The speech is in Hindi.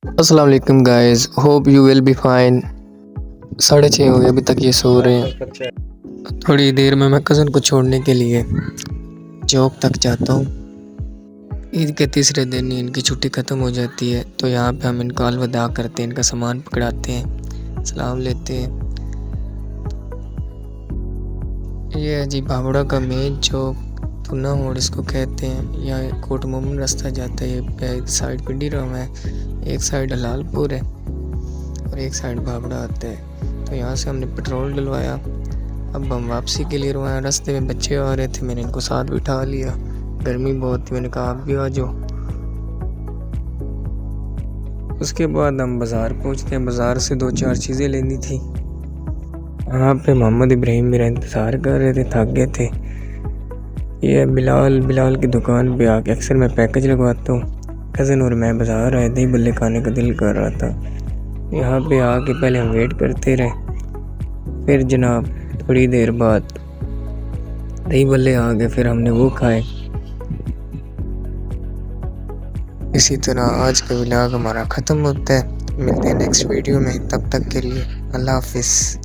अस्सलाम वालेकुम guys, hope you will be fine. 6:30 हो गए, अभी तक ये सो रहे हैं। थोड़ी देर में मैं कज़न को छोड़ने के लिए चौक तक जाता हूँ। ईद के तीसरे दिन ही इनकी छुट्टी ख़त्म हो जाती है, तो यहाँ पे हम इनको अलविदा करते हैं, इनका सामान पकड़ाते हैं, सलाम लेते हैं। ये है जी भावड़ा का मेन चौक, तुना मोड़ इसको कहते हैं। यहाँ कोट मोमन रास्ता जाता है, ये साइड पिंडी राम है, एक साइड हलालपुर है और एक साइड भावड़ा आता है। तो यहाँ से हमने पेट्रोल डलवाया, अब हम वापसी के लिए रवाना। रास्ते में बच्चे आ रहे थे, मैंने इनको साथ बिठा लिया, गर्मी बहुत थी, मैंने कहा आप भी आ जाओ। उसके बाद हम बाज़ार पहुँचते हैं, बाज़ार से 2-4 चीज़ें लेनी थी। वहाँ पे मोहम्मद इब्राहिम मेरा इंतज़ार कर रहे थे, थक गए थे। ये बिलाल की दुकान पे आके अक्सर मैं पैकेज लगवाता हूँ। कज़न और मैं बाज़ार आए, दही बल्ले खाने का दिल कर रहा था। यहाँ पे आके पहले हम वेट करते रहे, फिर जनाब थोड़ी देर बाद दही बल्ले आ गए, फिर हमने वो खाए। इसी तरह आज का व्लॉग हमारा ख़त्म होता है। मिलते हैं नेक्स्ट वीडियो में, तब तक के लिए अल्लाह हाफिज़।